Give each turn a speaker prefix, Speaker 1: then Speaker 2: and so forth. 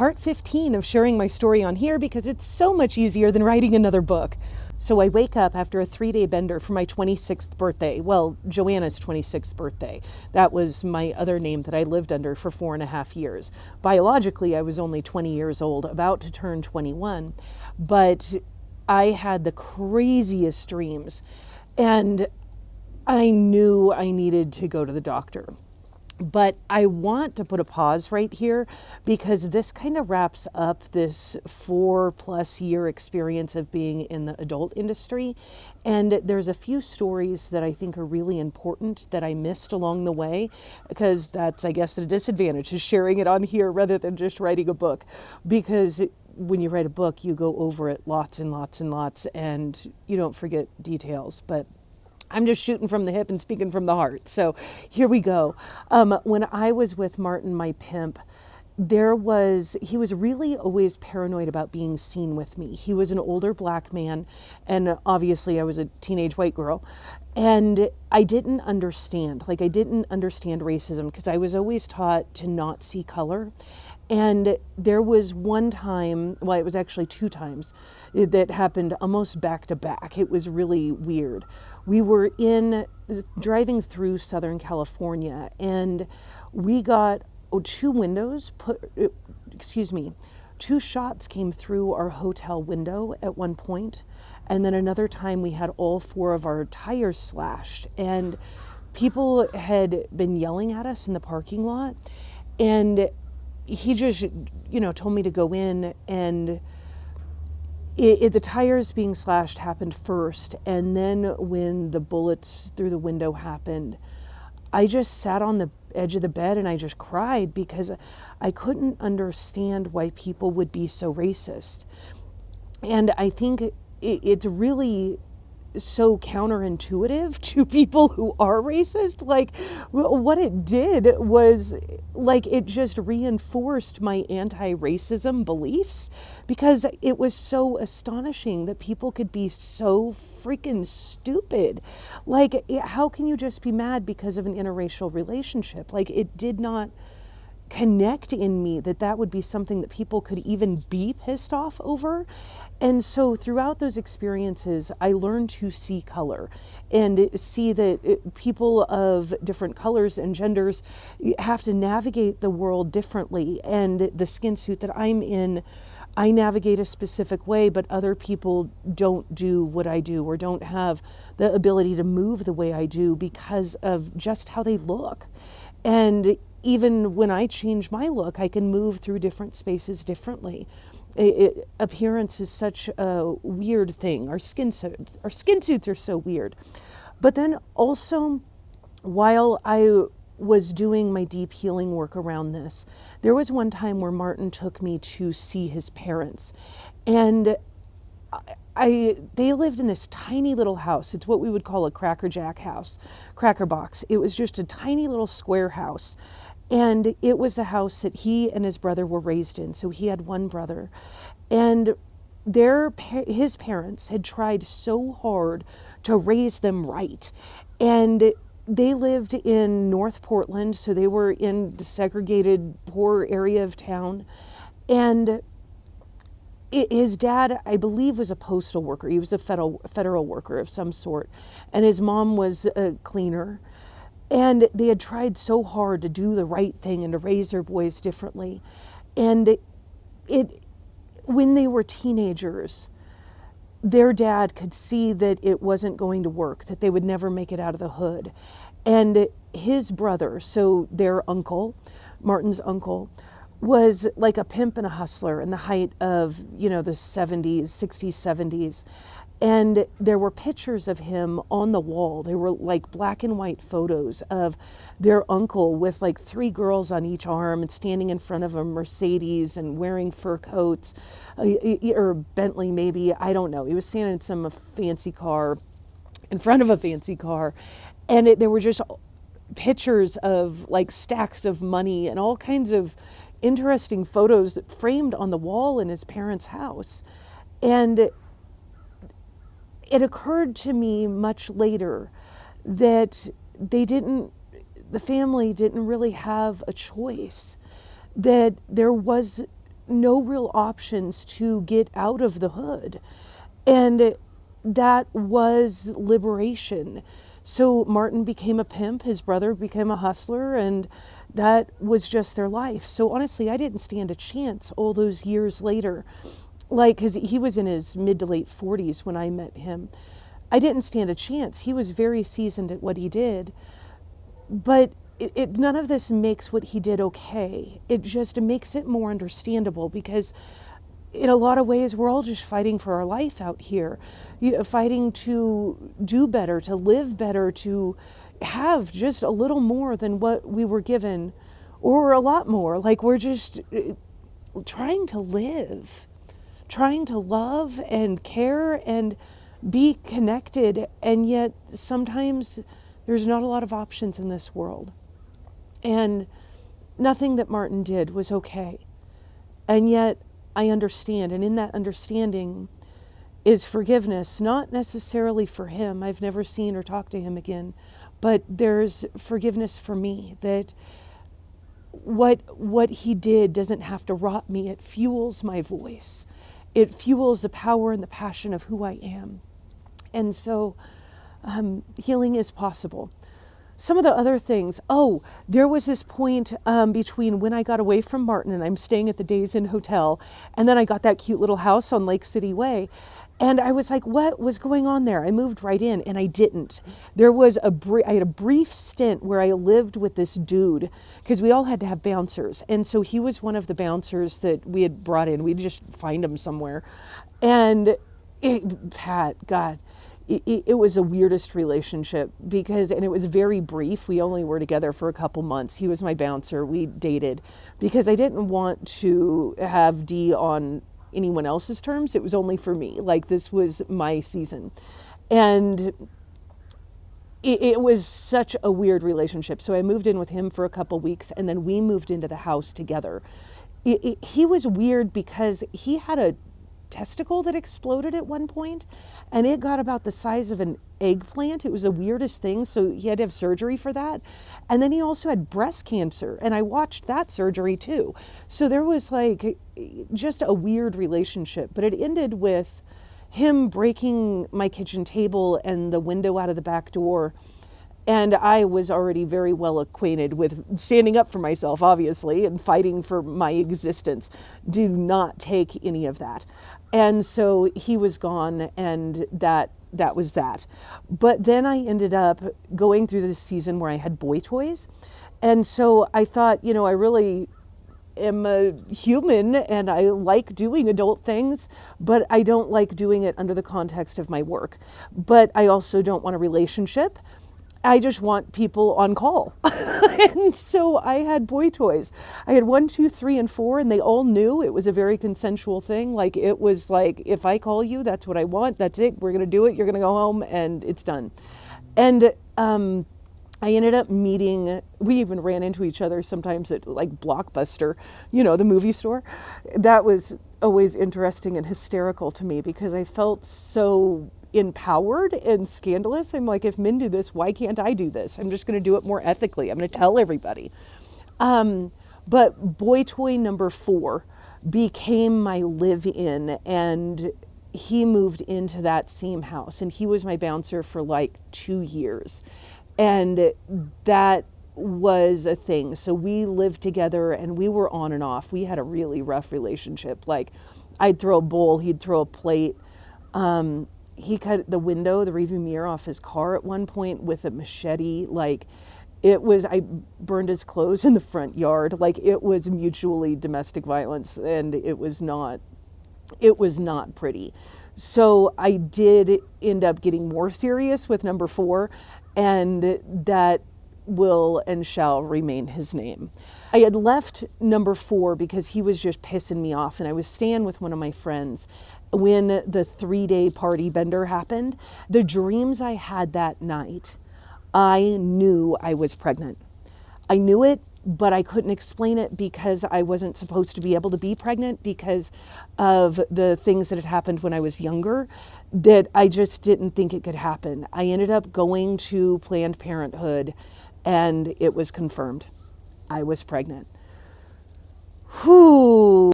Speaker 1: part 15 of sharing my story on here because it's so much easier than writing another book. So I wake up after a 3-day bender for my 26th birthday. Well, Joanna's 26th birthday. That was my other name that I lived under for 4.5 years. Biologically, I was only 20 years old, about to turn 21. But I had the craziest dreams. And I knew I needed to go to the doctor. But I want to put a pause right here because this kind of wraps up this 4+ year experience of being in the adult industry. And there's a few stories that I think are really important that I missed along the way, because that's, I guess, the disadvantage is sharing it on here rather than just writing a book. Because when you write a book, you go over it lots and lots and lots, and you don't forget details. But I'm just shooting from the hip and speaking from the heart. So here we go. When I was with Martin, my pimp, he was really always paranoid about being seen with me. He was an older black man, and obviously I was a teenage white girl. And I didn't understand racism because I was always taught to not see color. And there was one time, well, it was actually 2 times, that happened almost back to back. It was really weird. We were driving through Southern California, and we got 2 shots came through our hotel window at one point. And then another time we had all 4 of our tires slashed, and people had been yelling at us in the parking lot. And he just, told me to go in, and the tires being slashed happened first. And then when the bullets through the window happened, I just sat on the edge of the bed and I just cried because I couldn't understand why people would be so racist. And I think it's really so counterintuitive to people who are racist. Like, what it did was, like, it just reinforced my anti-racism beliefs, because it was so astonishing that people could be so freaking stupid. Like, how can you just be mad because of an interracial relationship? Like, it did not connect in me that would be something that people could even be pissed off over. And so throughout those experiences, I learned to see color and see that people of different colors and genders have to navigate the world differently. And the skin suit that I'm in, I navigate a specific way, but other people don't do what I do or don't have the ability to move the way I do because of just how they look. And even when I change my look, I can move through different spaces differently. Appearance is such a weird thing. Our skin suits are so weird. But then also, while I was doing my deep healing work around this, there was one time where Martin took me to see his parents. And they lived in this tiny little house. It's what we would call a Cracker Jack house, cracker box. It was just a tiny little square house. And it was the house that he and his brother were raised in. So he had one brother. And his parents had tried so hard to raise them right. And they lived in North Portland, so they were in the segregated, poor area of town. And his dad, I believe, was a postal worker. He was a federal worker of some sort. And his mom was a cleaner. And they had tried so hard to do the right thing and to raise their boys differently. And when they were teenagers, their dad could see that it wasn't going to work, that they would never make it out of the hood. And his brother, so their uncle, Martin's uncle, was like a pimp and a hustler in the height of, the 60s, 70s. And there were pictures of him on the wall. They were like black and white photos of their uncle with like 3 girls on each arm and standing in front of a Mercedes and wearing fur coats, or Bentley maybe, I don't know. He was standing in some fancy car, in front of a fancy car. And there were just pictures of like stacks of money and all kinds of interesting photos framed on the wall in his parents' house. And it occurred to me much later that the family didn't really have a choice, that there was no real options to get out of the hood. And that was liberation. So Martin became a pimp, his brother became a hustler, and that was just their life. So honestly, I didn't stand a chance all those years later. Like, because he was in his mid to late 40s when I met him. I didn't stand a chance. He was very seasoned at what he did. But none of this makes what he did okay. It just makes it more understandable, because in a lot of ways, we're all just fighting for our life out here, fighting to do better, to live better, to have just a little more than what we were given, or a lot more. Like, we're just trying to live, trying to love and care and be connected. And yet sometimes there's not a lot of options in this world. And nothing that Martin did was okay. And yet I understand. And in that understanding is forgiveness, not necessarily for him. I've never seen or talked to him again. But there's forgiveness for me, that what he did doesn't have to rot me. It fuels my voice. It fuels the power and the passion of who I am. And so healing is possible. Some of the other things, there was this point between when I got away from Martin and I'm staying at the Days Inn Hotel, and then I got that cute little house on Lake City Way. And I was like, what was going on there? I moved right in, and I didn't. There was I had a brief stint where I lived with this dude, because we all had to have bouncers. And so he was one of the bouncers that we had brought in. We'd just find him somewhere. And it was the weirdest relationship, and it was very brief. We only were together for a couple months. He was my bouncer. We dated because I didn't want to have D on anyone else's terms. It was only for me. Like, this was my season. And it was such a weird relationship. So I moved in with him for a couple weeks, and then we moved into the house together. He was weird because he had a testicle that exploded at one point, and it got about the size of an eggplant. It was the weirdest thing. So he had to have surgery for that. And then he also had breast cancer, and I watched that surgery too. So there was like just a weird relationship, but it ended with him breaking my kitchen table and the window out of the back door. And I was already very well acquainted with standing up for myself, obviously, and fighting for my existence. Do not take any of that. And so he was gone, and that was that. But then I ended up going through this season where I had boy toys. And so I thought, I really am a human and I like doing adult things, but I don't like doing it under the context of my work. But I also don't want a relationship. I just want people on call. And so I had boy toys. I had 1, 2, 3, and 4, and they all knew it was a very consensual thing. Like, it was like, if I call you, that's what I want. That's it. We're going to do it. You're going to go home, and it's done. And I ended up meeting, we even ran into each other sometimes at like Blockbuster, the movie store. That was always interesting and hysterical to me, because I felt so empowered and scandalous. I'm like, if men do this, why can't I do this? I'm just going to do it more ethically. I'm going to tell everybody. But boy toy number 4 became my live-in, and he moved into that same house, and he was my bouncer for like 2 years. And that was a thing. So we lived together, and we were on and off. We had a really rough relationship. Like, I'd throw a bowl, he'd throw a plate. He cut the window, the rearview mirror off his car at one point with a machete. Like, I burned his clothes in the front yard. Like, it was mutually domestic violence, and it was not pretty. So I did end up getting more serious with number 4, and that will and shall remain his name. I had left number 4 because he was just pissing me off, and I was staying with one of my friends when the 3-day party bender happened. The dreams I had that night, I knew I was pregnant. I knew it, but I couldn't explain it because I wasn't supposed to be able to be pregnant because of the things that had happened when I was younger, that I just didn't think it could happen. I ended up going to Planned Parenthood, and it was confirmed. I was pregnant. Whew.